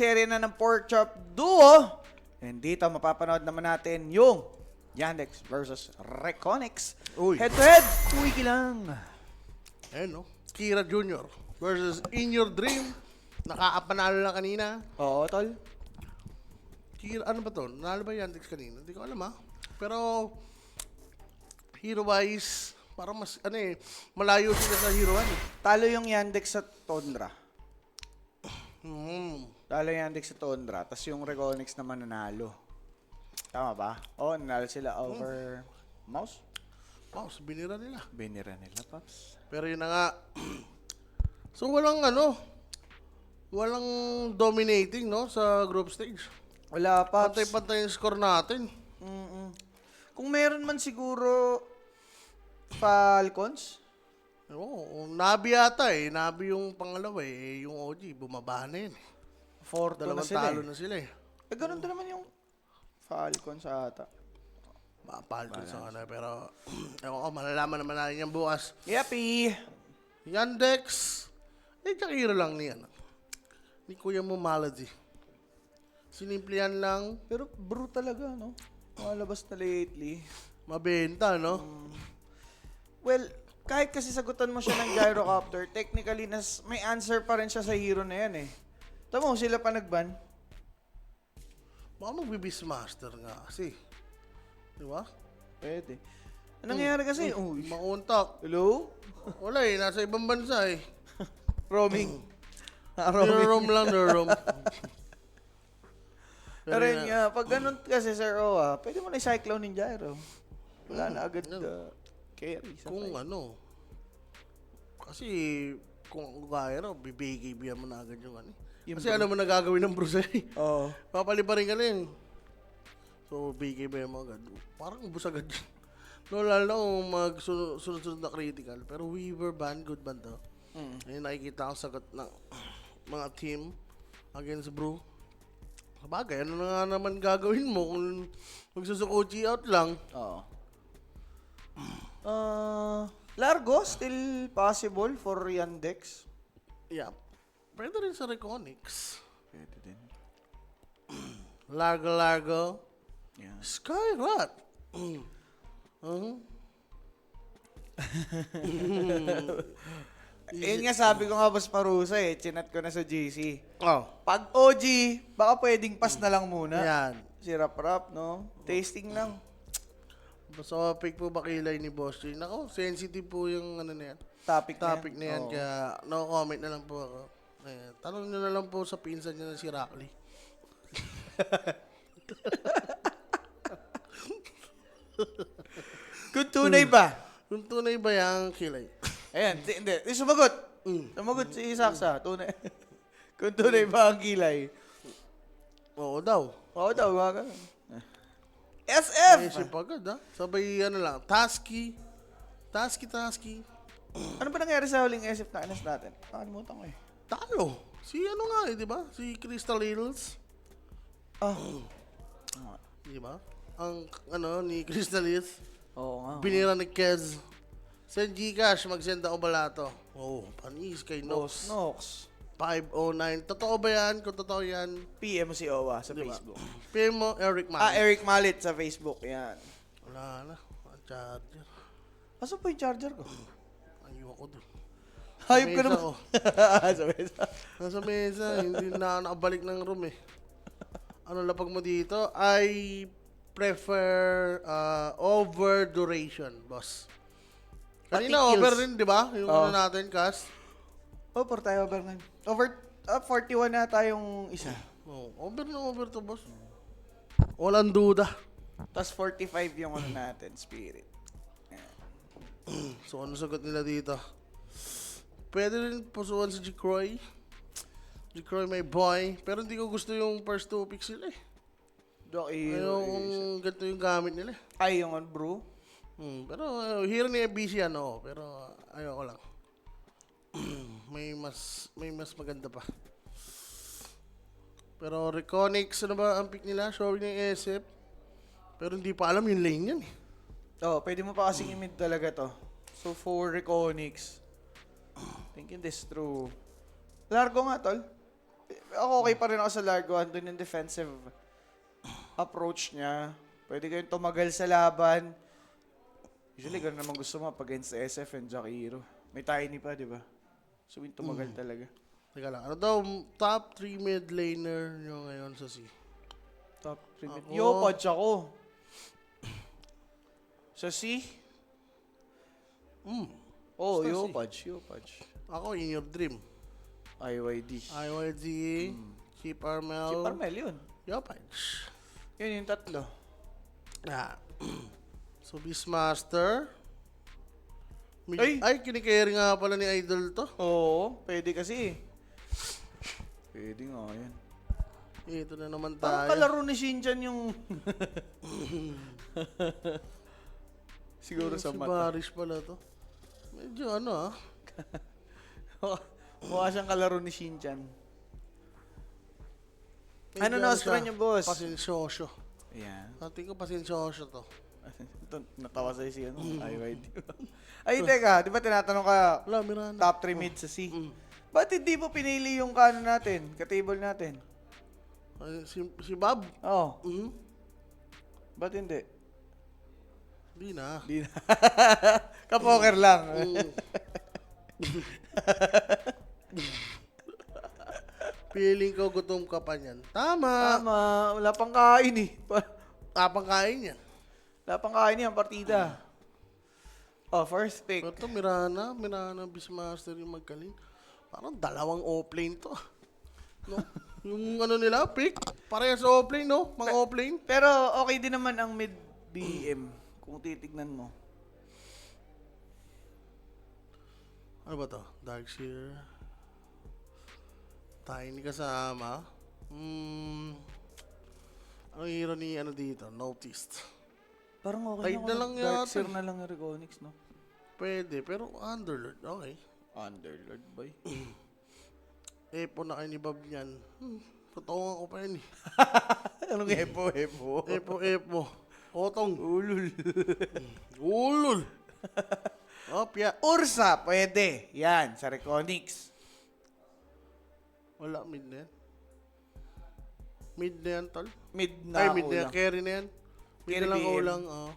serye na ng Pork Chop Duo. And dito, mapapanood naman natin yung Yandex versus Reconyx. Uy. Head to head, wiki lang. Ayun, no? Kira Jr. versus In Your Dream. Nakakapanalo lang kanina. Oo, tol. Kira, ano ba to? Nanalo ba Yandex kanina? Hindi ko alam, ha? Pero, hero-wise, parang mas, malayo sila sa hero 1. Talo yung Yandex sa Tundra. Hmm. Talo yung Yandex sa Tundra. Tapos yung Reconyx naman nanalo. Tama ba? Oo, nanalo sila over mouse. Mouse, binira nila. Binira nila, Paps. Pero yun na nga. So, walang dominating, no? Sa group stage. Wala, Paps. Pantay-pantay yung score natin. Kung meron man siguro Falcons, Oo, Nabi yata eh. Nabi yung pangalawa eh. Yung OG, bumaba na yun. 4-2 na Dalawang sila talo eh. na sila eh. Ganun din naman yung Falcons ata. Mapahal ko sa kanila. Pero, ewan ko, malalaman naman natin yan bukas. Yappy! Yandex, kakira lang niyan. Ni Kuya mo Malady. Sinimplihan lang, Pero bro talaga, no? Malabas na lately. mabenta, no? Well, kahit kasi sagutan mo siya ng gyrocopter, technically may answer pa rin siya sa hero na yan eh. Tama mo, sila pa nag-ban. Baka mag-Beastmaster nga kasi. Di ba? Pwede. Anong nangyayari kasi? Uy. Makontak. Hello? Wala eh, nasa ibang bansa eh. Roaming. Roaming. Nirorom lang, nirorom. Pero yun nga, pag ganun kasi Sir Owa, pwede mo na i-cyclone yung gyro. Wala na agad carry. Sa Kung fight. kasi kung gaya raw, bibigay mo na agad yung Yung Kasi alam mo na gagawin ng Bruce eh. Oo. Papaliparin ka lang. So, bigay mo agad. Parang ubus agad yun. No, lalo na kung magsunod-sunod na critical. Pero Weaver ban, good ban to. Ayun, nakikita ang sagot ng mga team against Brew. Sabagay, ano na nga naman gagawin mo kung magsusukochi out lang? Oo. Largo, still possible for Yandex. Yeah. Pwede rin sa Reconyx. Pwede din. Largo. Yeah. Skyrat. Yun nga sabi ko nga, Boss Parusa eh. Chinat ko na sa GC. Oh. Pag OG, baka pwedeng pass na lang muna. Yan. Si Rap, no? Tasting lang. Basta pick po ba kilay ni Boss J? Nako, sensitive po yung na yan. Topic Na yan. Oo. Kaya no comment na lang po ako. Ayan. Tanong nyo na lang po sa pinsan niya na si Rackley. Kung tunay ba? Kung tunay ba yung kilay? Ayan, hindi. Sumagot. Sumagot si Saksa. Tunay. Kung tunay ba ang kilay? Oo daw. Oo daw, mga ganun. SF! Naisip agad ha. Sabay lang. Tasky. Ano ba nangyari sa huling SF na anas natin? Nakalimutan ko eh. Talo. Si nga di ba? Si Crystal Hills. Di ba? Ang ni Crystal Hills. Oo nga. Binira ni Kez. Send Gcash, mag-send ako balato. Oh, panis kay Nox. Nox. 509. Totoo ba yan? Kung totoo yan, PM si Owa sa di ba? Facebook. PM mo, Eric Man. Eric Malit sa Facebook. Yan. Wala na. Ang charger. Asan po yung charger ko? Ayun ako dun. Hayop ko Mesa naman. ko. Sa mesa. Nasa mesa, hindi na ako nakabalik ng room eh. Ano lapag mo dito? I prefer over duration, boss. Kanina Pati over kills. rin, di ba? Yung Oo. natin, cast. Over tayo, over 9. Over 41 na tayong isa. Oh, over to, boss. Walang duda. Tapos 45 yung ano natin, spirit. So, ano sagot nila dito? Pwede rin pusuan si G-Croy. G-Croy may boy. Pero hindi ko gusto yung first two picks nila eh. Doki. Ayaw kung ganito yung gamit nila eh. Ay, yung on bro. Pero hero ni FBC ano, pero ayoko lang. may mas maganda pa. Pero Reconyx, ano ba ang pick nila? Showing ng SF. Pero hindi pa alam yung lane yan eh. Pwede mo pa kasing i-mid talaga to. So, for Reconyx, thinking this through. Largo nga, tol. Ako okay pa rin ako sa Largo. Andun yung defensive approach niya. Pwede kayong tumagal sa laban. Usually, ganun naman gusto mo pag against SF and Jack Hero. May tiny pa, di ba? So, yung tumagal talaga. Teka lang, ano daw, top 3 mid laner nyo ngayon sa C? Top 3 mid. Ako- Yopaj ako. Sa C? Oh, Basta C. Yopaj. Ako, In Your Dream. IYD. IYZ, Chip Armel, Si Parmel yun. Yopaj. Yun yung tatlo. Ah. So, Beastmaster. Ay! Ay, kinikerry nga pala ni Idol to. Oo, pwede kasi. Pwede nga yan. Ito na naman Parang tayo. kalaro ni Shinchan yung... Siguro sa Si mata. Baris pala to. Medyo ano Mukha siyang kalaro ni Shinchan. Medyo Ano na siya, niyo, boss? Pasensyoso. Ayan. Ating ko pasensyoso to. Ito, natawa sa'yo si ano, IYD. Ay, teka, di ba tinatanong ka Wala, Miranda. top 3 mid sa C? Ba't hindi mo pinili yung kano natin, ka-table natin? Ay, si Bob? Oo. Mhm. Ba't hindi? Di na. Di na. Ka-poker lang. Feeling ko gutom ka pa niyan. Tama. Tama, wala pang kain eh. Apang kain yan. Wala pang kain yung partida. Oh, first pick. Pero to, Mirana, Beastmaster yung magkalin. Parang dalawang offlane to. No? Yung ano nila, pick. Parehas sa offlane, no? Mga offlane. Pero okay din naman ang mid BM kung titignan mo. Ano ba to? Darkseer. Tiny kasama. Ang hero ni ano dito? Noticed. Parang okay Tide na na lang Dark yata. Seer na lang yung Regonix, no? Pwede, pero Underlord, okay. Underlord boy. Epo na kayo ni Bob niyan. Patungan ko pa yun eh. Anong epo? Epo. Otong. Ulul. Ulul. Opya. Ursa, pwede. Yan, sa Reconix. Wala, mid na yan. Mid na yan, tol. Mid na Ay, ako mid na yan. lang. Carry na yan. Mid Carry na lang BM. ulang, oh.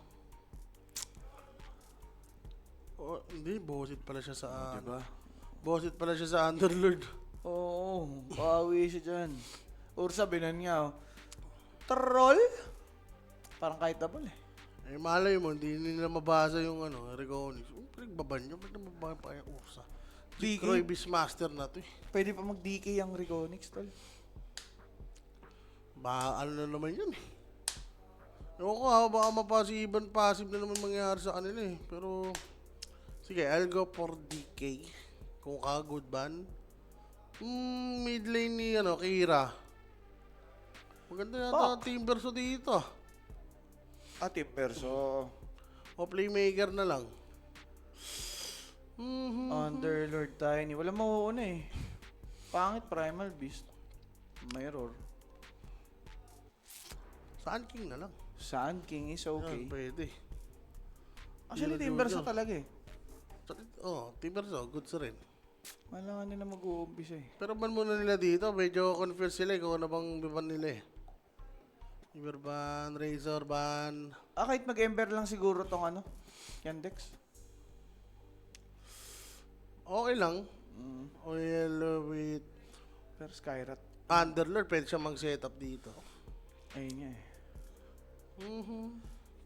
Oh, hindi, bosit pala siya sa Diba? Bosit pala siya sa Underlord. Oo, bawi siya dyan. Ursa, binan niya. Oh. Troll? Parang kahit double eh. Eh, malay mo, hindi nila mabasa yung ano, Regonix. Pinagbaban nyo, ba't nababa pa yung Ursa? Si DK? Croy Beastmaster na to eh. Pwede pa mag-DK ang Reconix, tol. Ano na naman yun eh. Ewan ko ha, baka passive na naman mangyayari sa kanila eh. Pero, sige, I'll go for DK. Kung ka-good ban. Mid lane ni, Kira. Maganda yata ang team verso dito. Team Perso. O playmaker na lang. Underlord Tiny. Wala mauuna eh. Pangit Primal Beast. Mirror. Saan King na lang? Sand King is okay. Yan, pwede. Actually, Yun, Team yun, Perso yun. talaga eh. Team verso, good sa rin. Malangan nila mag-uumpisa eh. Pero ban muna nila dito, medyo confused sila kung ano bang ban nila eh. River ban, Razor ban. Kahit mag-Ember lang siguro tong Yandex. Okay lang. Oil with Pero Skyrat. Underlord, pwede siya mag-setup dito. Ayun nga eh.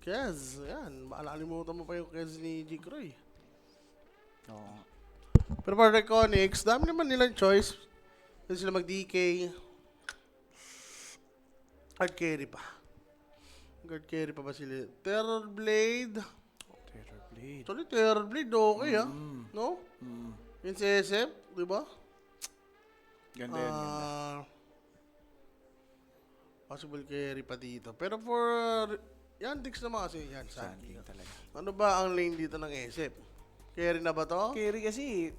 Kez, yan. Maalalimutan mo pa yung Kez ni G. Croy. Oo. Pero para Reconix, dami naman nilang choice. Pwede sila mag-DK. Guard carry pa. Guard carry pa ba sila? Terror Blade. Terror Blade. Actually, Terror Blade okay no? Yung si SF, di ba? Ganda yan. Possible carry pa dito. Pero for Yandex naman kasi yan. Sand Sandy. King talaga. Ano ba ang lane dito ng SF? Carry na ba to? Carry kasi.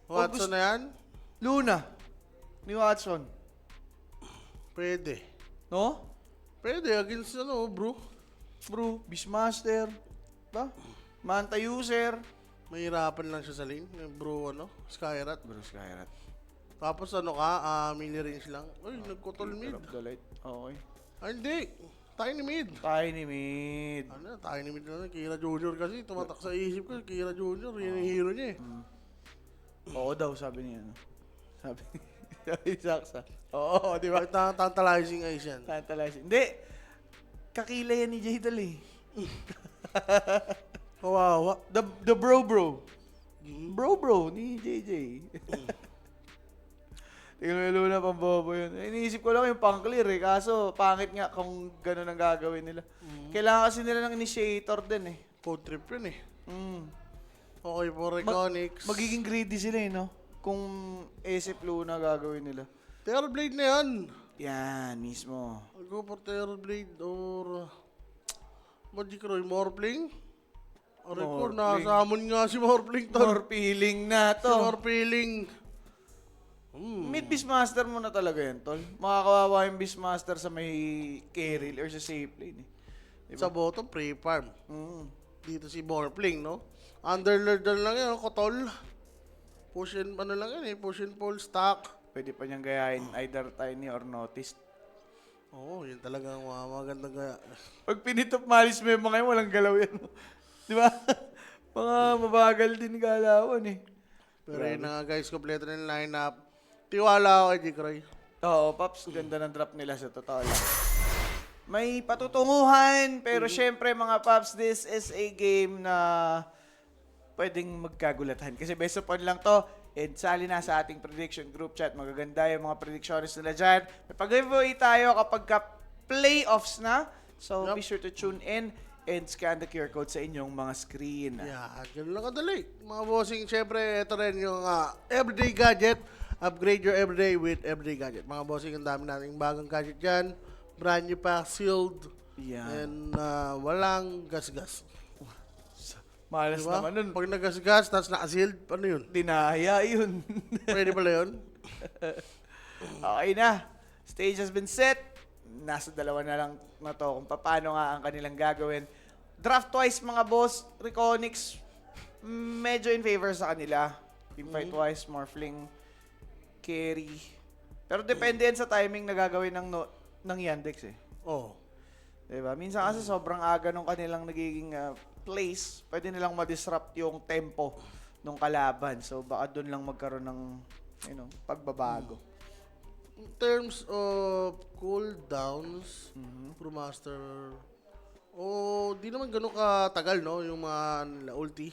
Watson na yan? Luna. Ni Watson. Pwede. No? Pwede against bro. Bro, Beastmaster. Ba? Manta user. Mahirapan lang siya sa lane. Yung bro, Skyrat. Bro, Skyrat. Tapos mini range lang. Uy, nagkotol mid. Drop the light. Okay. Ay, hindi. Tiny mid. Tiny mid. Ano, tiny mid na. Kira Junior kasi. Tumatak sa isip ko. Kira Junior. Yun yung hero niya eh. Oo daw, sabi niya. No? Sabi ni Saksa. Oo, di ba? Tantalizing eyes yan. Tantalizing. Hindi. Kakila yan ni Jadal eh. Kawawa. The bro. Bro ni JJ. Tingnan mo yung Luna, pambobo yun. Iniisip ko lang yung pang-clear eh. Kaso, pangit nga kung gano'n ang gagawin nila. Kailangan kasi nila ng initiator din eh. Code trip yun eh. Mm. Okay for Iconics. Magiging greedy sila eh, no? Kung ASIP Luna gagawin nila. Terrorblade na yan. Yan, mismo. I'll go for Terrorblade or... Magic Roy, Morphling? Aray ko, Morphling. nasamon nga si Morphling to. More feeling na Si to. Morphling. Mid Beastmaster mo na talaga yan, tol. Makakawawa yung Beastmaster sa may carry or sa safe lane eh. Diba? Sa bottom, pre-farm. Mm. Dito si Morphling, no? Underlord na lang yan, kotol. Push and, lang yan eh, push and pull, stack. Pwede pa niyang gayahin either Tiny or Noticed. Oo, yun talagang magandang gaya. Pag pinitop malis mo yung mga yun, walang galaw yan. Di ba? Mga mabagal din galawan eh. Pero yun na nga guys, kompleto na yung lineup. Tiwala ako kay Jikroy. Oo, Paps, ganda ng drop nila sa totoo lang. May patutunguhan, pero syempre mga Paps, this is a game na pwedeng magkagulatan. Kasi best of one lang to. And sali na sa ating prediction group chat. Magaganda yung mga predictions nila dyan. May pag-giveaway tayo kapag playoffs na. So Yup. be sure to tune in and scan the QR code sa inyong mga screen. Yeah, ganun lang kadali. Mga bossing, syempre, ito rin yung everyday gadget. Upgrade your everyday with everyday gadget. Mga bossing, ang dami nating bagong gadget dyan. Brand new pa, sealed. Yan. And walang gas-gas. Malas Diba? naman nun. Pag nagas-gas, tapos naka-sealed, ano yun? Dinaya yun. Pwede pala yun? Okay na. Stage has been set. Nasa dalawa na lang na to kung paano nga ang kanilang gagawin. Draft twice mga boss. Reconics, medyo in favor sa kanila. Teamfight twice, Morphling, carry. Pero depende yan sa timing na gagawin ng Yandex eh. Oo. Diba? Minsan kasi sobrang aga nung kanilang nagiging place, pwede nilang ma-disrupt yung tempo ng kalaban. So baka doon lang magkaroon ng pagbabago. In terms of cooldowns, Brewmaster, di naman ganun katagal, no? Yung mga nila ulti.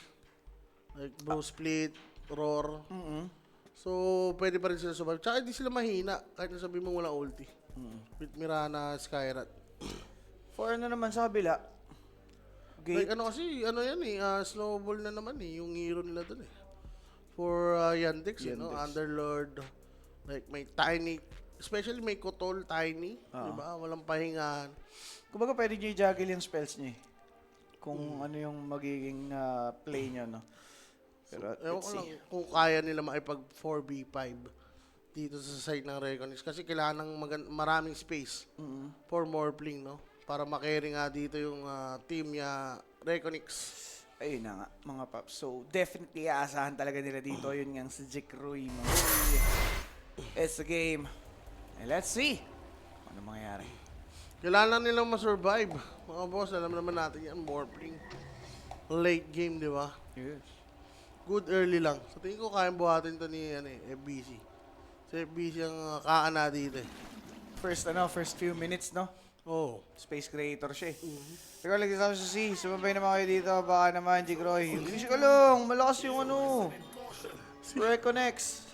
Like Brew Split, Roar. So, pwede pa rin sila survive. Tsaka hindi sila mahina kahit nasabi mong wala ulti. With Mirana, Skyrat. For ano naman sa kabila, Like kasi, yan eh, snowball na naman eh, yung hero nila dun eh. For Yandex, no? Yandex. Underlord, like may Tiny, especially may Kotol Tiny, di ba? Walang pahingahan. kumbaga pwede nyo i-juggle yung spells nyo eh. Kung ano yung magiging play nyo, no? Pero Ewan let's ko lang see. kung kaya nila makipag 4v5 dito sa side ng Reconnect. Kasi kailangan ng maraming space for Morphling, no? Para makarry nga dito yung team niya Reconnect. Ayun na nga, mga paps. So, definitely aasahan talaga nila dito. Yun nga si Jik Rui. It's a game. And let's see ano mangyayari. Kailangan nilang masurvive. Mga boss, alam naman natin yan, Morphling. Late game, di ba? Yes. Good early lang. Sa tingin ko, kayang buhatin to ni FBC. Si FBC ang kaana dito eh. First few minutes, no? Oh. Space creator siya eh. Pero lagi sa C, sumabay naman kayo dito. Baka naman, Jik Roy. Bilis ka lang, malakas yung Reconnects.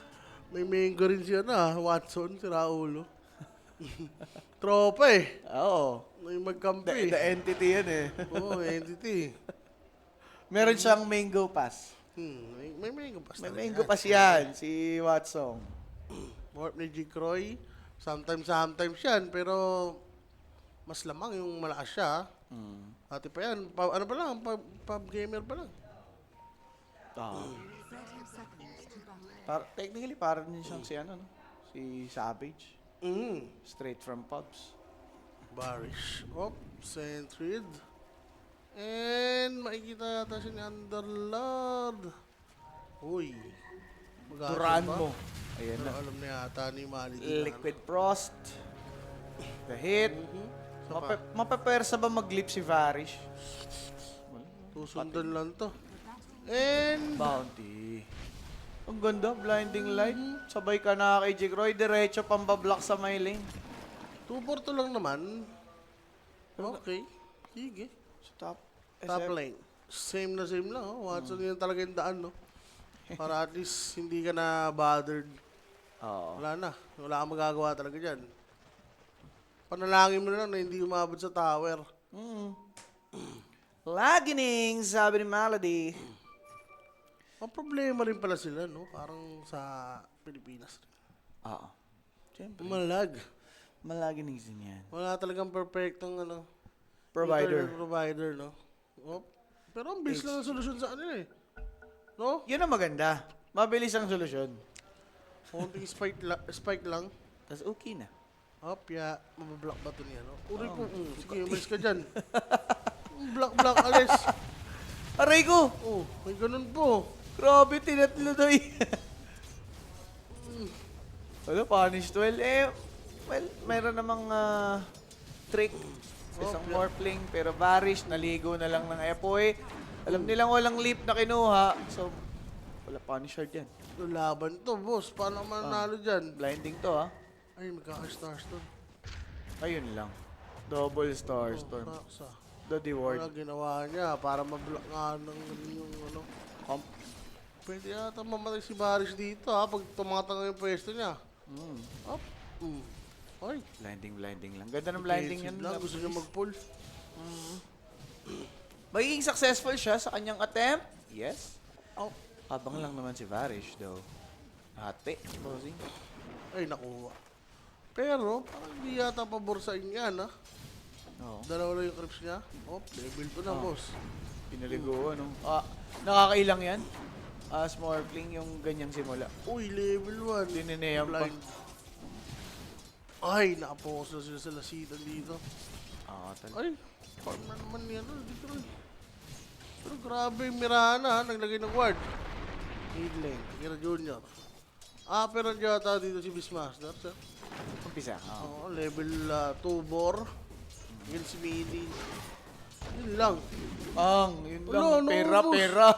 May mango rin siya na, Watson, si Raulo. Tropa eh. Oo. May magkampi. The entity yan eh. Oo, entity. Meron siyang mango pass. May mango pass. May talaga mango yan. pass yan, si Watson. Morph ni Jikroy. Sometimes yan, pero mas lamang yung malakas siya. Ate pa yan. Ano pa lang? Pub gamer pa lang. Technically, parang din siyang si Savage. Straight from pubs. Barish. Sentrid. And makikita yata siya ni Underlord. Uy. Duran mo. Ayan Pero na. alam na yata ni Mali. Liquid Frost. The hit. Saka, Mapapersa ba mag-leap si Varish? susundan lang to. And, Bounty. Ang ganda, blinding light. Sabay ka na kay Jig Roy, diretso pambablock sa my lane. 2-4 lang naman. Okay. Sige. Sa top. Top lane. Same lang. Oh. Watson yun talaga yung daan, no? Para at least hindi ka na bothered. Oo. Wala na. Wala kang magagawa talaga dyan. Panalangin mo na lang na hindi umabot sa tower. Lagining, sabi ni Malady. Ang problema rin pala sila, no? Parang sa Pilipinas. Oo. Siyempre. Malagining Malagining yan. Wala talagang perfectong, ano, Provider. internet provider, no? Oh. Pero ang bilis lang ang solusyon sa kanila, eh. No? Yun ang maganda. Mabilis ang solusyon. Konting spike lang. Tapos okay na. Opya, mabablock ba ito niya, no? Uri po, sige, umalis ka dyan. Block, alis. Aray ko! Oh, may ganun po. Grabe, tinatlo doy. Wala, punish 12. Well, mayroon namang trick sa isang morphling. Pero Varish, naligo na lang ng Epoy. Alam nilang walang leap na kinuha. So, wala punish hard yan. Laban to, boss. Paano manalo dyan? Blinding to, ha? Ay, magkaka-stars to. Ayun lang. Double star storm. Saksa. The reward. Wala ginawa niya para mablock nga ng yung ano. Comp. Pwede yata mamatay si Baris dito ha pag tumatanga yung pwesto niya. Up. Ay. Blinding lang. Ganda ng blinding yan. Lang, gusto niya mag-pull. Magiging successful siya sa kanyang attempt. Yes. Oh. Habang lang naman si Varish, though. Hati. Bossing. Ay, nakuha. Pero, parang hindi yata pabor sa inyo yan ha. Oo. Dalawa lang yung creeps niya. Oh, level 2 na, boss. Pinaligo, ano. Nakakailang yan. Smorfling yung ganyang simula. Uy, level 1. Dinineyang pa. Blind. Ay, nakapokus na sila sa lasitan dito. Ay, farm na naman yan. Dito rin. Pero grabe yung Mirana, ha, naglagay ng ward. Mid lane, Kira Junior. Pero yata dito si Beastmaster, sir. Umpisa. Oo, level 2 bore. Yun si Midi. Yun lang. Yun Wala, lang. naubos. Pera.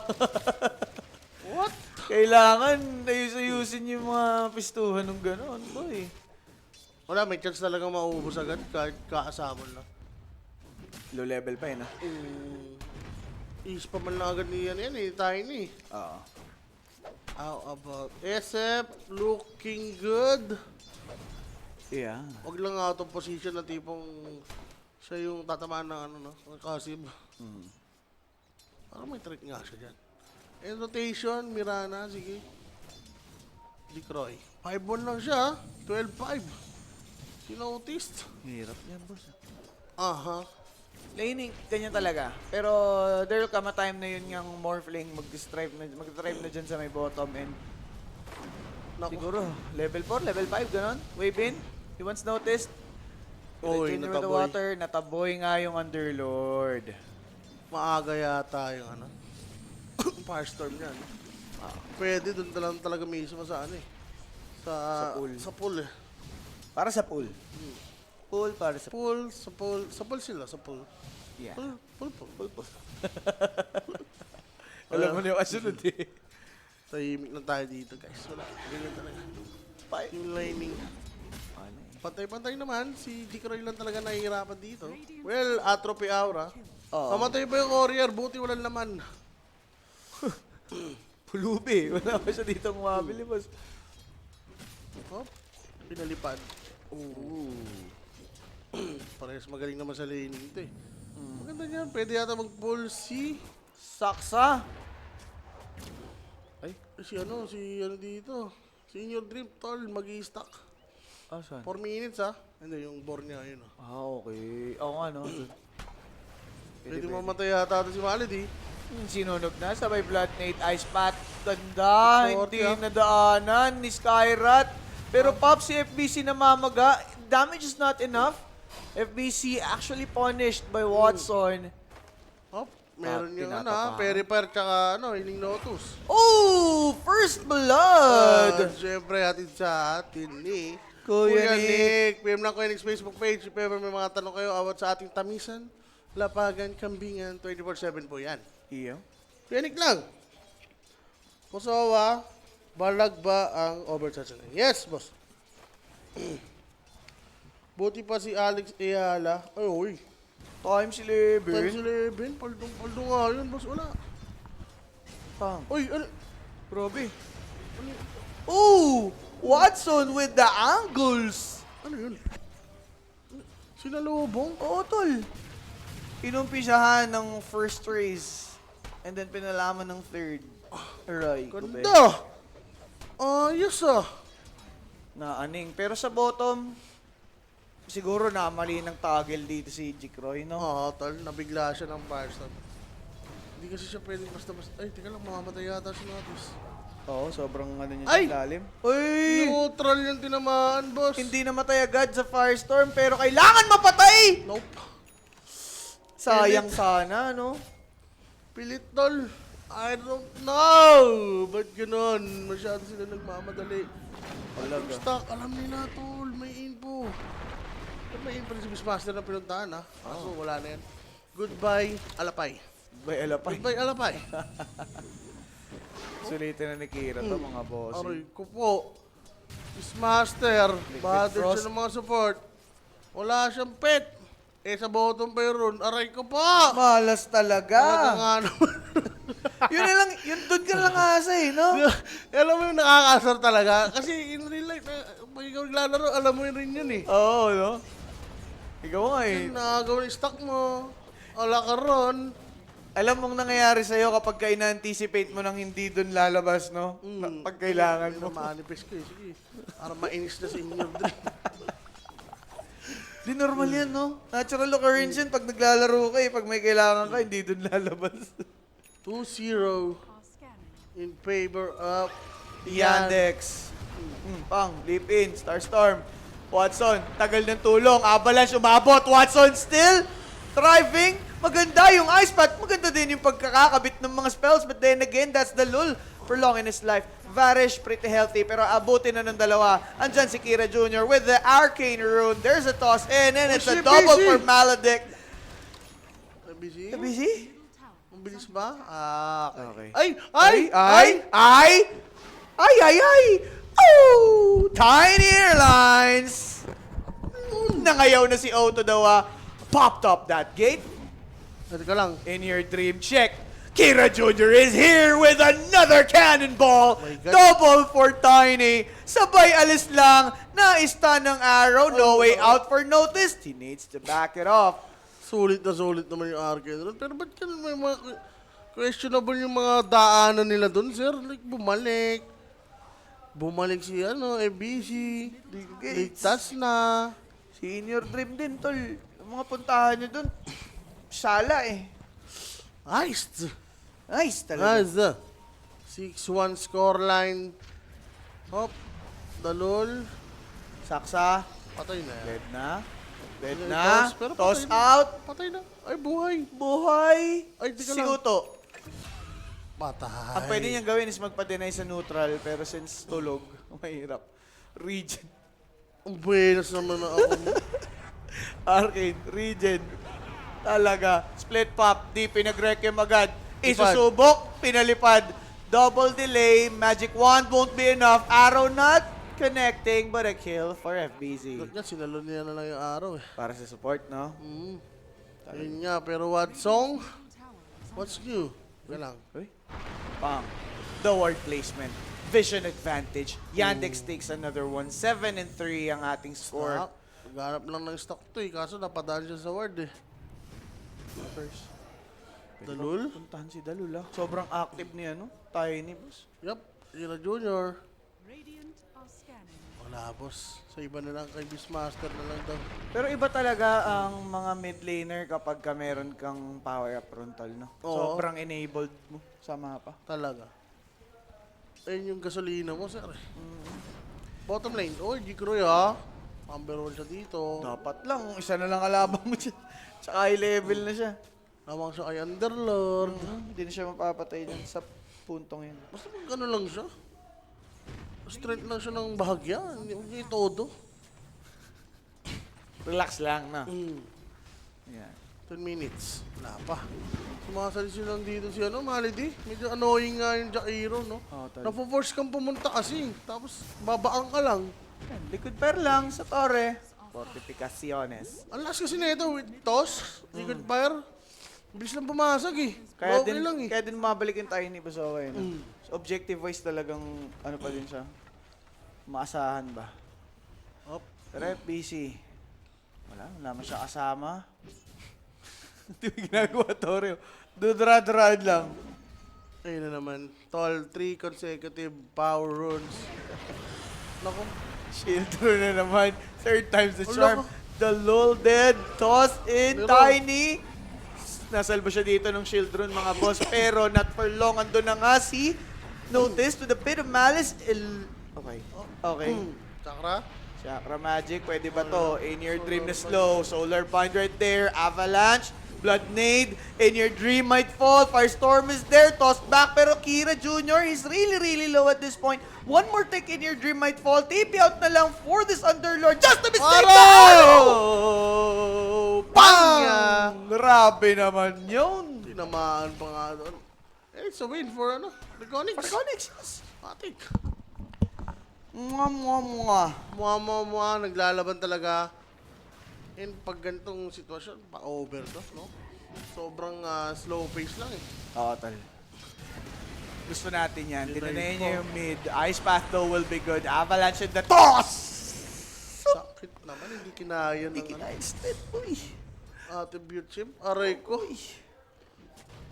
What? Kailangan ayus-ayusin yung mga pistuhan ng gano'n, boy. Wala, may chance talagang maubos agad kahit kaasamon lang. Low level pa yun, Is pa man lang agad ni yan eh, Tiny. Oo. How about SF looking good? Yeah. Wag lang out of position na tipong siya yung tatamaan ng ano, no? Ng Kasib. Parang may trick nga siya dyan. And rotation, Mirana, sige. Dicroy. 5-1 lang siya, 12-5. Sinoutist. Hirap yan, boss. Aha. Laning, ganyan talaga. Pero there will come a time na yun yung Morphling mag-strive na dyan sa may bottom and Naku. siguro level 4, level 5, ganon. Wave in. He once noticed. Oy, Change with the nataboy. water, nataboy nga yung Underlord. Maaga yata yung ano. Firestorm niya, no? Pwede, doon lang talaga mismo sa ano eh. Sa pool. Sa pool eh. Para sa pool. Pool para sa pool. Sa pool sila, sa pool. Yeah. Pool. Pool. Alam mo na yung kasunod eh. Tahimik lang tayo dito, guys. Wala, ganyan talaga. Yung lining. Ano eh. Pantay-pantay naman, si Dicroy lang talaga nahihirapan dito. Well, Atrophy Aura. Oo. Kamatay ba yung Warrior? Buti walang laman. Pulubi. Wala pa siya dito mabili, boss. Oh, pinalipad. Parehas magaling naman sa laning ito eh. Maganda niyan, pwede yata mag-pull si... Saksa. Si ano dito. Senior Dream, tol, mag-i-stack. Saan? 4 minutes ha. Hindi, yung bore niya, yun o. Okay. Oo nga, no? Pwede mamatay yata ito si Malady. Sinunog na, sabay Blood Nate Ice Pat. Ganda, hindi Sorry, nadaanan ni Skyrat. Pero Pop, si FBC namamaga. Damage is not enough. FBC actually punished by Watson. Hop, Meron yung tinatapakan. Periper tsaka Healing Lotus. Oh! First blood! Siyempre, hatid sa atin ni Kuya Nick. PM lang ko yung Facebook page. If ever may mga tanong kayo, awat sa ating tamisan, lapagan, kambingan, 24/7 po yan. Iyo. Kuya Nick lang. Kosowa, balag ba ang overcharge na? Yes, boss. Buti pa si Alex Ayala. Ay, uy. Times 11. Times 11. Paldong nga yun, boss. Wala. Pang. Uy, ano? Grabe. Oh! Watson with the angles. Ano yun? Sinalubong? Oo, tol. Inumpisahan ng first race. And then pinalaman ng third. Aray, kube. Ganda! Ayos Na aning. Pero sa bottom, siguro na mali ng toggle dito si Jikroy, no? Oo, tol. Nabigla siya ng Firestorm. Hindi kasi siya pwedeng basta-basta. Ay, teka lang. Mamamatay yata si Notis. Oo, sobrang ano niya Ay! sa lalim. Uy! Neutral yung tinamaan, boss. Hindi namatay agad sa Firestorm, pero kailangan mapatay! Nope. Sayang Pilit. sana, no? Pilit, tol. I don't know. Ba't ganun? Masyado sila nagmamadali. Talaga. Stock, alam nila, tol. May info. May info rin si Beastmaster na pinuntahan, ha? Kaso wala na yan. Goodbye, Alapay. Bay alapay. Goodbye, Alapay. Sulitin na ni Kira to, mga boss. Aray ko po. Beastmaster. Battered Frost. siya ng mga support. Wala siyang pet. Sa bottom pa yun. Aray ko po. Malas talaga. Nga naman. Yun na lang, yun doon ka lang asa eh, no? Alam mo yung nakakasar talaga. Kasi in real life, pag ikaw naglalaro, alam mo rin yun eh. Oo, no? Ikaw nga eh. Nakagawa yung stock mo. Wala ka ron. Alam mong nangyayari sa'yo kapag ka ina-anticipate mo nang hindi doon lalabas, no? Pag kailangan mo. Ma-manifest ko eh. Sige. Para mainis na sa inyo. Di normal yan, no? Natural occurrence yan pag naglalaro ka eh. Pag may kailangan ka, hindi doon lalabas. 2-0 in favor of Yandex. Pang, leap in, Star Storm. Watson, tagal ng tulong. Avalanche umabot. Watson still thriving. Maganda yung ice path. Maganda din yung pagkakakabit ng mga spells. But then again, that's the lull for long in his life. Varish, pretty healthy. Pero abutin na ng dalawa. Andyan si Kira Jr. with the Arcane Rune. There's a toss in and it's a si double Busy. for Maledict. Busy? Busy? Ang bilis ba? Okay. Ay! Ay! Oh! Tiny Airlines! Nangayaw na si Otto daw popped up that gate. Teka lang. In your dream check, Kira Jr. is here with another cannonball. My God. Double for Tiny. Sabay alis lang. Na-stun ng arrow. No way out for notice. He needs to back it off. Sulit naman yung Arcane Rune. Pero ba't ganun may mga questionable yung mga daanan nila doon, sir? Like, bumalik. Bumalik si FBC. Ligtas na. Senior dream din, tol. Yung mga puntahan nyo dun, sala eh. Nice! Nice talaga. Nice! 6-1 scoreline. Hop. Dalol. Saksa. Patay na yan. Dead na. Dead Ay, na. toss, pero Toss patay na. out. Patay na. Ay, buhay. Buhay. Ay, teka Si lang. Uto. Patay. Ang pwede niyang gawin is magpa-deny sa neutral, pero since tulog, mahirap. Regen. Ang buenas naman na ako. Arcade. Regen. Talaga. Split pop. Di pinag-requiem agad. Isusubok. Pinalipad. Double delay. Magic wand won't be enough. Arrow not connecting, but a kill for FBZ. Ba't nga, sinalo niya na lang yung araw eh. Para sa support, no? Ayun nga, pero what song? What's new? Wala lang. Uy. Pang. The word placement. Vision advantage. Yandex takes another one. 7-3 ang ating score. Stock. Maghanap lang ng stock to eh. Kaso napadaan siya sa ward eh. First. Dalul? Puntahan si Dalul, ah. Sobrang active niya, no? Tiny, boss. Yup. Ira Junior. Radiant are scanning. Wala boss. Sa iba na lang kay Beastmaster na lang daw. Pero iba talaga ang mga mid laner kapag ka meron kang power up frontal, no? Oo. Sobrang enabled mo sa mapa. Talaga. Ayun yung gasolina mo, sir. Bottom lane. Oh, Jikroy ha. Number 1 siya dito. Dapat lang, isa na lang kalaban mo siya. Tsaka high level na siya. Lamang siya kay Underlord. Hindi na siya mapapatay dyan sa puntong yun. Basta gano'n lang siya. Strength lang siya ng bahagya. Hindi todo. Relax lang na. Yan. 10 minutes. Wala pa. Sumasalisi lang dito si Malady. Medyo annoying nga yung Jakiro, no? Oo, tol. Napo-force kang pumunta kasi. Tapos babaang ka lang. Yan, likod pair lang sa torre. Fortificaciones. Ang last kasi nito with toss, liquid fire. Bilis lang pumasag eh. Kaya Okay din, lang eh. kaya din mabalik yung tayo ni Basoka eh. No? So, objective wise talagang ano pa din siya. Maasahan ba? Up. Pero FBC. Wala naman siya kasama. Hindi mo ginagawa, Toreo. Dudradrad lang. Ayun na naman. Tol, 3 consecutive power runes. Naku. Shield through na naman. Third time's the Wala charm. ka. The lull dead. Toss in. Pero- Tiny. Nasalba siya dito ng shield rune, mga boss. Pero not for long. Ando na nga si Notice to the pit of malice. Okay. Okay. Chakra. Chakra magic. Pwede ba to? In your dream na slow. Solar bind right there. Avalanche. Blood Nade. In your dream might fall. Firestorm is there. Tossed back. Pero Kira Jr. is really low at this point. One more tick in your dream might fall. TP out na lang for this Underlord. Just a mistake! Araw! Bang! Grabe naman yun. Tinamaan pa nga doon. Eh, it's a win for Dragonics. For Onyx, yes. Matik. Mwah. Mua, naglalaban talaga. And pag ganitong sitwasyon, pa-over to, no? Sobrang slow pace lang eh. Oo, tal. Gusto natin yan. Yun na Tinunayin yun niya po. yung mid. Ice Path though will be good. Avalanche and the toss! Sakit naman, hindi kinaya Hindi ng kinain straight, uy. attribute chip. Aray ko.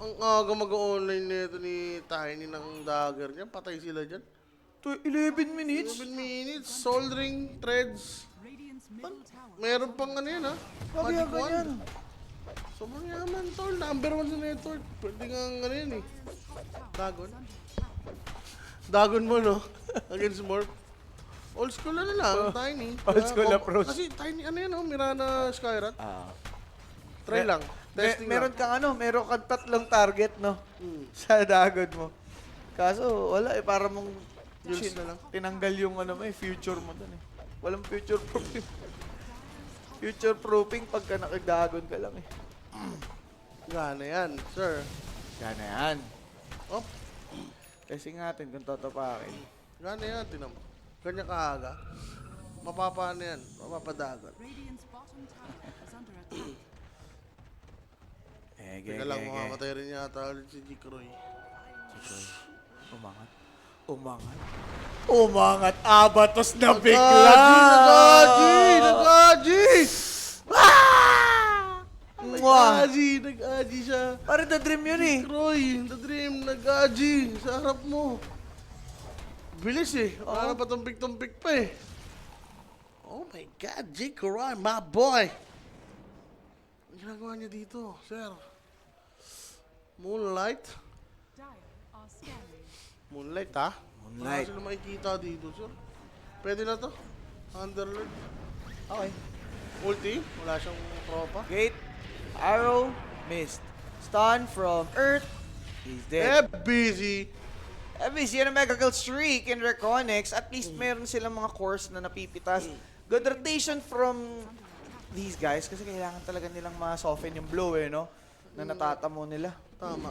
Ang aga mag-online nito ni Tiny ng dagger niya. Patay sila dyan. 11 minutes? 7 minutes, soldering, threads. Radiant's middle tower. Meron pang ano yan ha? Grabe Magic ang ganyan. wand. Sobrang yaman tol. Number 1 sa network. Pwede nga ano yan eh. Dagon. Dagon mo no? Against Morph. Old school ano lang, Tiny. Old school Kaya, approach. Kasi Tiny ano yan oh, Mirana Skyrat. Ah. Try lang. Testing Meron lang. kang meron kang tatlong target, no? Sa dagon mo. Kaso, wala eh, para mong Jules na lang. tinanggal yung future mo dun eh. Walang future proofing. Future proofing pagka nakadagon ka lang eh. Gana yan, sir. Gana yan. Op. Kasi natin kung totopakin. Gana yan, tinan mo. Ganyan kaaga. Mapapano yan. Mapapadagan. Radiant's bottom tower is under attack. Teka lang, makamatay rin yata ulit si Jikroy. Umangat. Abatos na bigla! Nag-aji! Mwah! Nag-aji siya. Parang the dream yun eh. Jikroy, the dream, nag-aji sa harap mo. Bilis eh. Wala na pa tumpik-tumpik pa eh. Oh my God, Jikroy, my boy. Ang ginagawa niya dito, sir? Moonlight? Dire are scanning. Moonlight, ha? Moonlight. Wala sila makikita dito, sir. Pwede na to. Underlord. Okay. Ulti. Wala siyang tropa. Gate. Arrow. Missed. Stun from Earth. He's dead. Busy. FBC yan ang mega kill streak in Reconyx. At least meron silang mga cores na napipitas. Good rotation from these guys kasi kailangan talaga nilang ma-soften yung blow no? Na natatamo nila. Tama.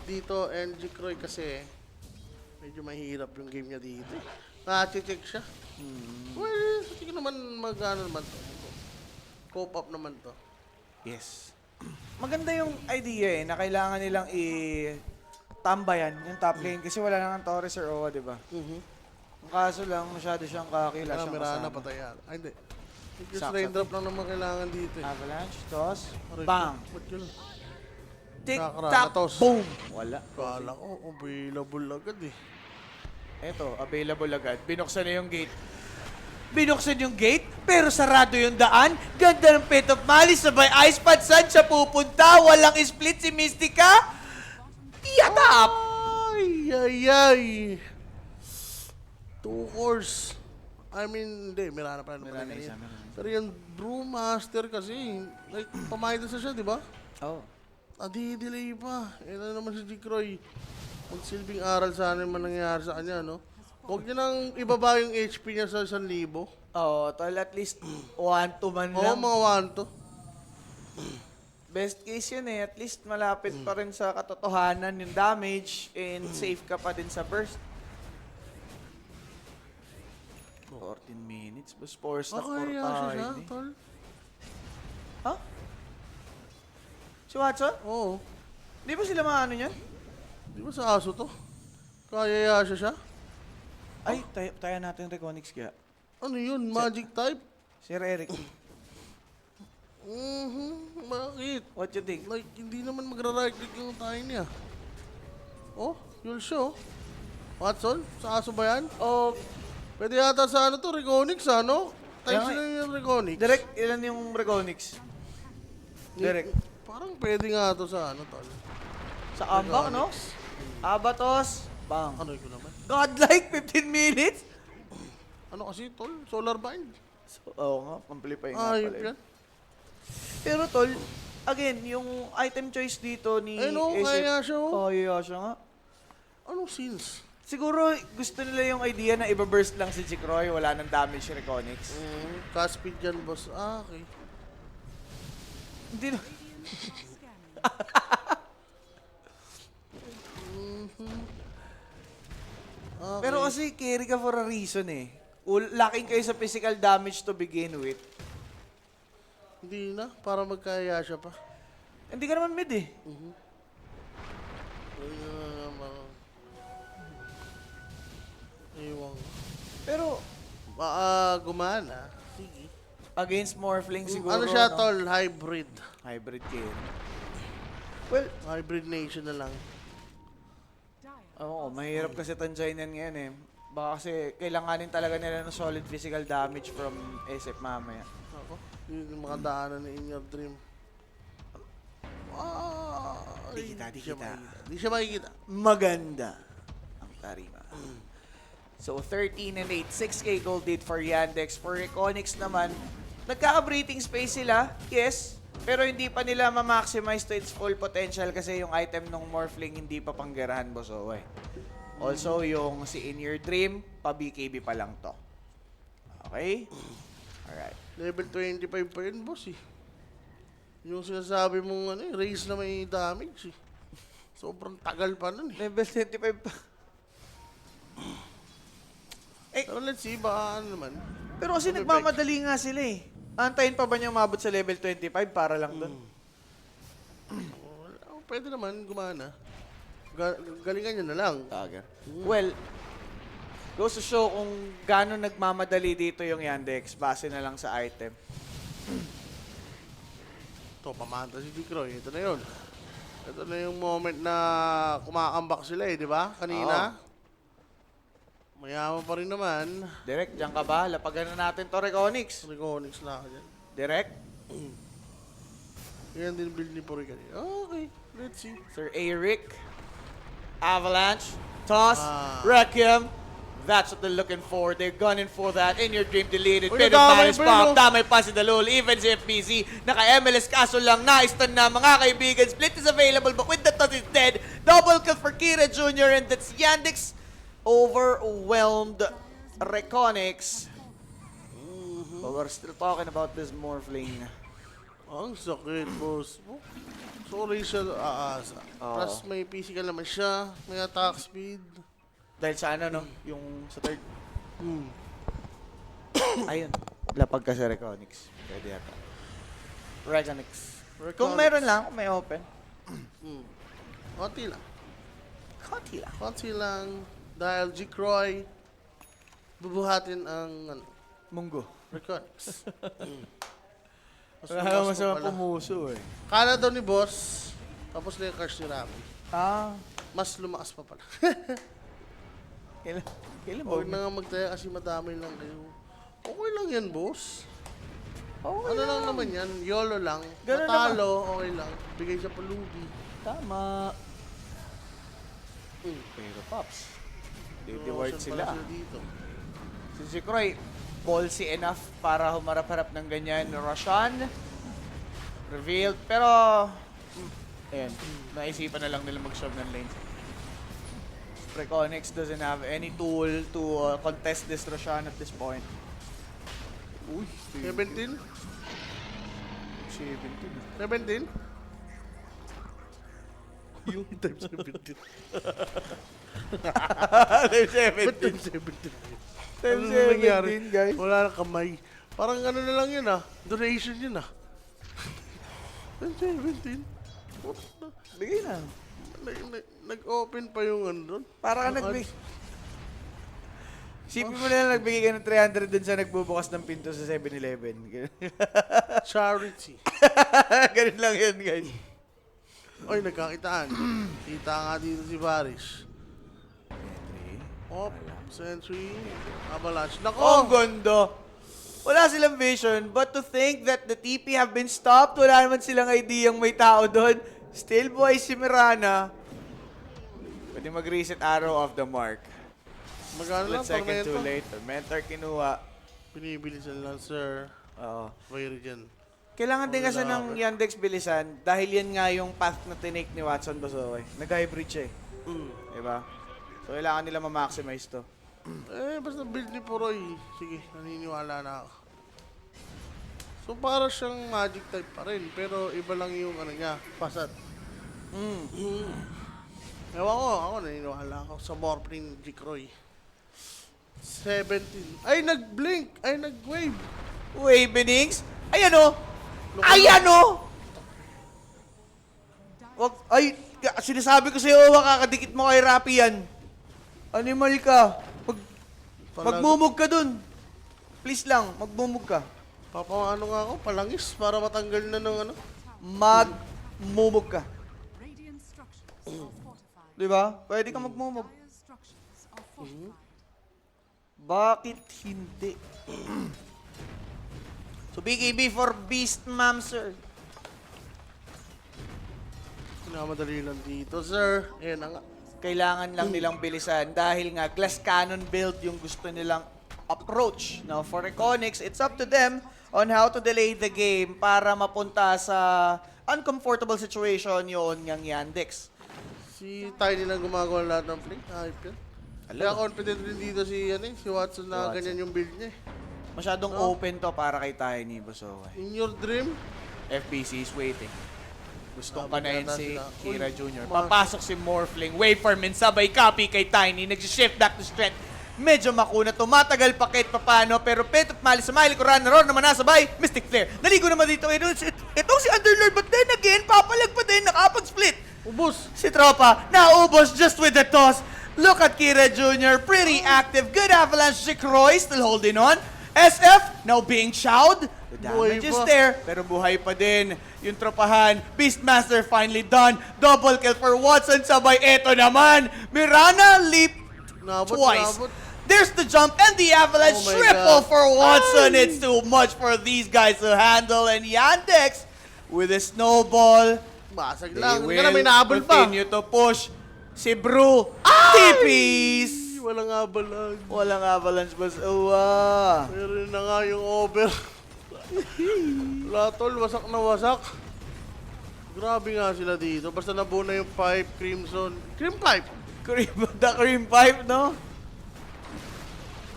Dito, NG Croy kasi medyo mahirap yung game niya dito. Na-check siya. Well, sige naman mag-ano naman to. Cope up naman to. Yes. Maganda yung idea na kailangan nilang tambayan yung top lane kasi wala nang Torres or Owa, di ba? Ang kaso lang, masyado siyang kakila Kaya siyang Mirana kasama. patay yan. Ay, hindi. Just Saksak. raindrop lang naman kailangan dito eh. Avalanche, toss, Aray ko, bang! ba't yun? Tick, Sakra, tack, natos. boom! Wala. Kala ko, available agad eh. Eto, available agad. Binuksan na yung gate. Binuksan yung gate, pero sarado yung daan. Ganda ng Pit of Malice, sabay Ice Pad, saan siya pupunta? Walang split si Mystica. Yatap! Ay! 2 cores. I mean, hindi, Mirana pa naman. Mirana kanina isa, yun. Mirana. Pero yung Brewmaster kasi, like, pamayad na siya, di ba? Oh. Delay pa. Ito naman si Jikroy. Magsilbing aral sana yung nangyayari sa kanya, no? Huwag niya nang ibaba yung HP niya sa 1,000. Oo, tol, at least 1-2 man Oo, lang. mga 1 to. Best case yun eh. At least malapit pa rin sa katotohanan yung damage and safe ka pa din sa burst. 14 minutes. Bus force na Okay, siya, Cortine. tol. Ha? Si Watson? Oo. Di ba sila maano niyan? Di ba sa aso to? Kaya siya? Ay, tayo natin Reconyx kaya. Ano yun? Magic type? Sir Eric, Bakit? what you think? Like, hindi naman magra-right click yung tayo niya. Oh, you'll show. Watson? Sa aso ba yan? Oh, Pwede yata sa ano to, Reconyx, ano? Type Kaya nga sila yung Reconyx. direct, ilan yung Reconyx? Direct. Parang pwede nga to sa ano, tol. Sa ambak, no? Abatos, bang. Ano ko naman? Godlike, 15 minutes? Ano kasi, tol? Solar bind? So, oo nga, amplify nga Ayop pala. yan. Pero tol, again, yung item choice dito ni Ay, no, kaya siya, oh. Kaya siya nga. Anong scenes? Siguro gusto nila yung idea na iba-burst lang si Jikroy, wala nang damage si Reconyx. Cast speed dyan, boss. Ah, okay. Hindi na. Scanning. Okay. Pero kasi carry ka for a reason eh. Lacking kayo sa physical damage to begin with. Hindi na, para magkaya siya pa. Hindi ka naman mid eh. Ewan. Pero Gumana. Sige. against Morphling siguro. Ano siya, no? tol? Hybrid. Hybrid carry. Well, Hybrid nation na lang. Dire oo, mahirap kasi tansyahin ngayon eh. Baka kasi kailanganin talaga nila ng solid physical damage from SF mamaya. Ako, yun yung mga daanan ni In Your Dream. Di kita, di kita. Di siya makikita. Maganda ang tarima. So, 13 and 8. 6K gold lead for Yandex. For Reconyx naman, nagkaka-breathing space sila, yes. Pero hindi pa nila ma-maximize to its full potential kasi yung item ng Morphling hindi pa panggerahan, boss Owe. Also, yung si In Your Dream, pa-BKB pa lang to. Okay? Alright. Level 25 pa yun, boss eh. Yung sinasabi mong raise na may damage eh. Sobrang tagal pa nun eh. Level 25 pa. Pero let's see, baka ano naman. Pero kasi nagmamadali nga sila eh. Antayin pa ba niya umabot sa level 25 para lang doon? Pwede naman, gumana. Galingan niya na lang. Tiger. Well, goes to show kung gaano nagmamadali dito yung Yandex base na lang sa item. Ito, pamanta si Jikroy. Ito na yun. Ito na yung moment na kumakambak sila eh, di ba? Kanina. Mayaman pa rin naman. Direct, diyan ka ba? Lapagan na natin to, Reconyx. Reconyx na ako dyan. Direct. Yan din build ni Puri kanina. Okay, let's see. Sir Eric. Avalanche. Toss. Ah. Requiem. That's what they're looking for. They're gunning for that. In Your Dream deleted. Uy, Bit of nadamay minus pa yun, pop. oh. Damay pa si Dalul. Even si FPZ. Naka-MLS kaso lang. Na-stun na mga kaibigan. Split is available but with the toss is dead. Double kill for Kira Jr. and that's Yandex. Overwhelmed Reconyx. But we're still talking about this Morphling. Ang sakit, boss. Oh, sorry siya aasa. Oo. Plus may physical naman siya. May attack speed. Dahil sa ano, no? Yung sa third. Hmm. Ayun. Lapag ka sa Reconyx. Pwede yata. Reconyx. Reconyx. Kung meron lang, kung may open. Konti lang. Konti lang. Konti lang. Dahil Jikroy, bubuhatin ang Munggo. Reconyx. Mas Wala lumas pa masama pala. pumuso eh. Kala daw ni boss, tapos na yung curse ni Rami. Ah. Mas lumakas pa pala. Kailan ba? Huwag na nga magtaya kasi madami lang kayo. Okay lang yan, boss. Okay Ano lang naman yan, YOLO lang. Ganun Natalo, okay lang. Bigay sa palugi. Tama. Pero Pops, Ward Roshan sila. pala dito. Si Croy, ballsy enough para humarap-harap ng ganyan. Roshan, revealed. Pero, Ayan, naisipan na lang nila mag-shove ng lanes. Preconyx doesn't have any tool to contest this Roshan at this point. Uy, 17? 17. 17? Yung time 17. Time 17. Ba't time 17? Time Ano nangyari? 17, guys. Wala na kamay. Parang ano na lang yun ah. Donation yun ah. Time 17? What the? Bigay na. Nag-open pa yung ano doon. Para ka nagbigay. Sipin mo na lang nagbigay ka ng 300 dun sa nagbubukas ng pinto sa 7-Eleven. Charity. Ganun lang yun, guys. Oy, nagkakitaan. Kita nga dito si Baris. Op, Sentry, Avalanche. Nako! Oh, ang ganda. Wala silang vision, but to think that the TP have been stopped, wala naman silang idea may tao doon. Still boy si Mirana. Pwede mag-reset arrow of the mark. Magkano lang, Split second Tormento? too late. Mentor kinuha. Binibilisan lang, sir. Oo. Fire dyan. Kailangan din kasi Wala ng ka. Yandex bilisan dahil yan nga yung path na tinake ni Watson Basoy. Nag-hybrid siya eh. Diba? So kailangan nila ma-maximize to. Basta build ni Puroy. Sige, naniniwala na ako. So, para siyang magic type pa rin. Pero iba lang yung ano niya, pasat. Ewan ko, ako naniniwala ako sa Morphling Jikroy. 17. Ay, nag-blink! Ay, nag-wave! Wavenings? Ayan o! Ayan o! Wag, ay, sinasabi ko sa'yo, kakadikit mo kay Rapi yan. Animal ka. Magmumug ka dun. Please lang, magmumug ka. Ano nga ako, palangis para matanggal na ng ano. Magmumug ka. Radiant structures are fortified. Di ba? Pwede ka magmumug. Dire structures are fortified. Bakit hindi? So, BKB for Beast Mamser. Pinamadali lang dito, sir. Ayan na nga. Kailangan lang nilang bilisan dahil nga glass cannon build yung gusto nilang approach. Now, for Iconics, it's up to them on how to delay the game para mapunta sa uncomfortable situation yun ng Yandex. Si Tiny lang gumagawa lahat ng play. Hype yan. Kaya confident rin dito si Watson na Watson. ganyan yung build niya eh. Masyadong open to para kay Tiny Bosoy. In your dream, FBC is waiting. Gustong Sabi kanayin yata si sila. Kira Uy, Jr. Mar- Papasok si Morphling. Waveform and sabay copy kay Tiny. Nag-shift back to strength. Medyo makuna. Tumatagal pa kahit papano. Pero Pet at Mali sa Miley Coran na ron naman nasabay. Mystic Flare. Naligo naman dito. Itong si Underlord. But then again, papalag pa din. Nakapag-split. ubos. Si Tropa, naubos just with the toss. Look at Kira Jr. Pretty active. Good avalanche. Si Croy still holding on. SF now being chowed. The damage Buhay is pa. there, pero buhay pa din yung tropahan. Beastmaster finally done. Double kill for Watson. Sabay, eto naman. Mirana leap Nabot, twice. nabot. There's the jump and the avalanche. Oh my Triple God. for Watson. Ay! It's too much for these guys to handle. And Yandex with a snowball. Basag They lang. Hindi will ka na may nahabol pa. continue to push. Si Brew. Tippies. Walang abalag. Walang avalanche bus. Uwa. Meron na nga yung over. Latol, wasak na wasak. Grabe nga sila dito. Basta nabuo na yung pipe, Crimson. Cream pipe! The cream pipe, no?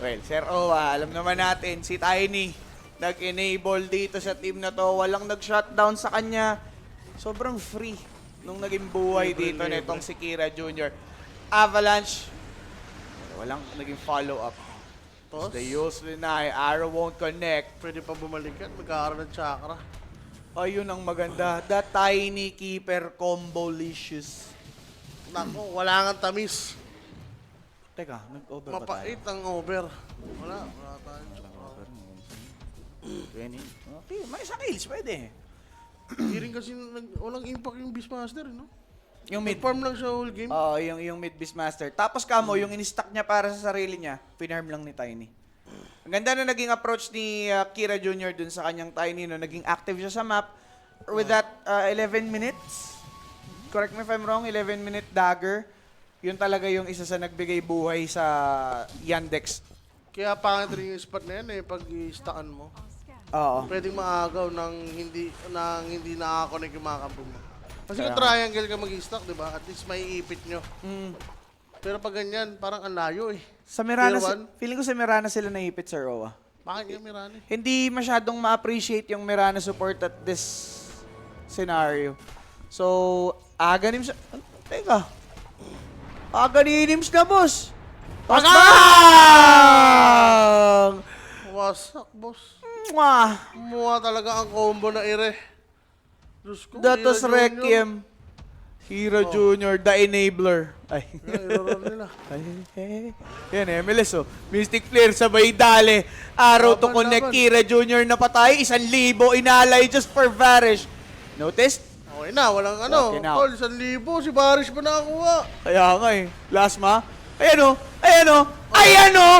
Well, Sir Owa, alam naman natin, si Tiny, nag-enable dito sa team na to. Walang nag-shutdown sa kanya. Sobrang free nung naging buhay Libre, dito libre. nitong si Kira Jr. Avalanche, walang naging follow-up. Toss. The Yules deny, arrow won't connect. Pwede pa bumalik yan. Magkakaroon ng chakra. Ayun ang maganda. The Tiny Keeper combo-licious. Nako, wala nga tamis. Teka, nag-over ba tayo? Mapait ang over. Wala tayong chakra. 20. Okay, may isa kills, pwede. Hindi rin kasi walang impact yung Beastmaster, no? Yung mid. Farm lang siya whole game. Oo, yung mid Beastmaster. Tapos kamo, yung in-stack niya para sa sarili niya, pinarm lang ni Tiny. Ang ganda na naging approach ni Kira Jr. dun sa kanyang Tiny, no? Naging active siya sa map. With that 11 minutes, correct me if I'm wrong, 11-minute dagger, yun talaga yung isa sa nagbigay buhay sa Yandex. Kaya pangit rin yung spot na yan pag i-stackan mo. Oo. Pwedeng maagaw nang hindi nakakonect yung mga kampo mo. Kasi kung triangle ka mag-stack, di ba? At least may ipit nyo. Pero pag ganyan, parang ang layo eh. Sa Mirana, Tier one? feeling ko sa Mirana sila naipit sa Roa. Bakit yung Mirani? Hindi masyadong ma-appreciate yung Mirana support at this scenario. So, Aghanim sa... Teka. Aghanim na, boss. Bang! Wasak, boss. Mwah! Muha talaga ang combo na ire. Diyos ko, Datos Hero Junior. Requiem. Hero Junior, the enabler. Ay. Hero nila. Ay. Yan, MLS oh. Mystic Flare, sabay dali. Arrow to Laban, connect. laban. Kira Junior na patay. 1,000 inalay just for Varish. Notice? Okay na, walang ano. Okay na. Tol, 1,000. Si Barish pa nakakuha. Kaya nga eh. Lasma. Ayan o. Ayan o. Ayan o.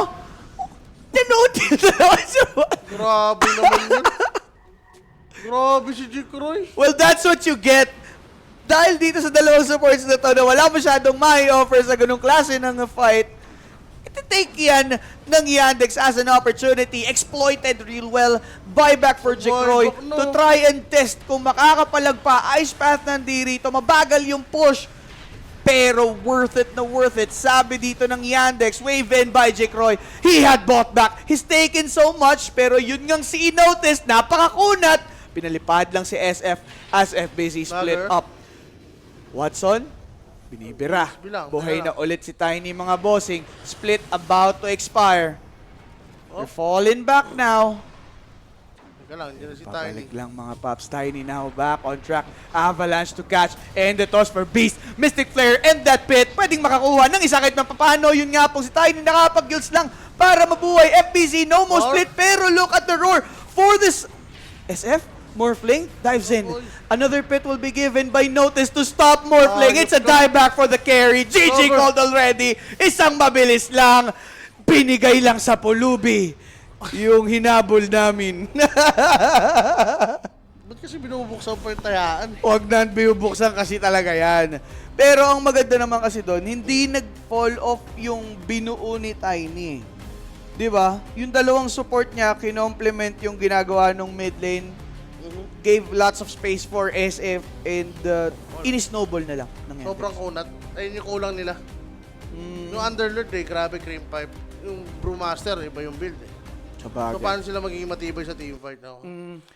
Tinotil na naman siya. Grabe naman yun. Grabe si Jikroy. Well, that's what you get. Dahil dito sa dalawang supports na to na wala masyadong mai-offer sa ganung klase ng fight, iti-take yan ng Yandex as an opportunity, exploited real well, buyback for Jikroy Buyback, no. to try and test kung makakapalag pa. Ice Path nandito, mabagal yung push. Pero worth it na worth it. Sabi dito ng Yandex, wave in by Jikroy. He had bought back. He's taken so much, pero yun ngang si notice, napakakunat. Pinalipad lang si SF as FBZ split Dagger. up. Watson, binibira. Bilang, Buhay bira. na ulit si Tiny mga bossing. Split about to expire. They're falling back now. Teka lang, dyan na si Tiny. Pabalik lang mga Pops. Tiny now back on track. Avalanche to catch. And the toss for Beast. Mystic Flare and that pit. Pwedeng makakuha ng isa kahit mapapano. Yun nga po si Tiny nakapag-gills lang para mabuhay. FBZ no mo Roar. split. Pero look at the roar for this SF. Morphling dives in. Another pit will be given by Notice to stop Morphling. It's a dieback for the carry. GG Over. called already. Isang mabilis lang. Binigay lang sa pulubi. Yung hinabol namin. Ba't kasi binubuksan pa yung tayaan? Huwag na bubuksan kasi talaga yan. Pero ang maganda naman kasi doon, hindi nag-fall off yung binuo ni Tiny. Di ba? Yung dalawang support niya, kinomplement yung ginagawa ng mid lane. Gave lots of space for SF and in-snowball na lang. Nangyari. Sobrang kunat. Ayun yung kulang nila. Yung Underlord eh, grabe cream pipe. Yung Brewmaster, iba yung build eh. So Sabagay. paano sila magiging matibay sa teamfight na?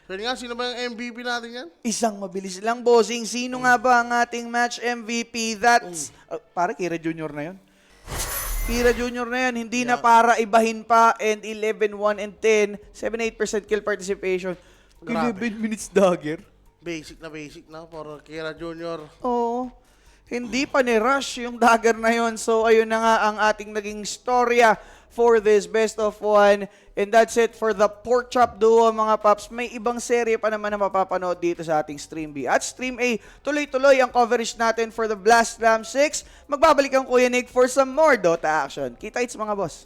So yun nga, sino ba yung MVP natin yan? Isang mabilis lang, bossing. Sino nga ba ang ating match MVP? That's... para Kira Junior na yun. Kira Junior na yan. Hindi na para ibahin pa. And 11, 1, and 10. 7-8% kill participation. Grabe. 11 minutes dagger. Basic na for Kira Junior. Oo. Hindi pa ni-rush yung dagger na yon. So, ayun na nga ang ating naging storya for this best of one. And that's it for the Pork Chop Duo, mga paps. May ibang serye pa naman na mapapanood dito sa ating Stream B. At Stream A, tuloy-tuloy ang coverage natin for the Blast Ram 6. Magbabalik ang Kuya Nick for some more Dota action. Kita-its mga boss.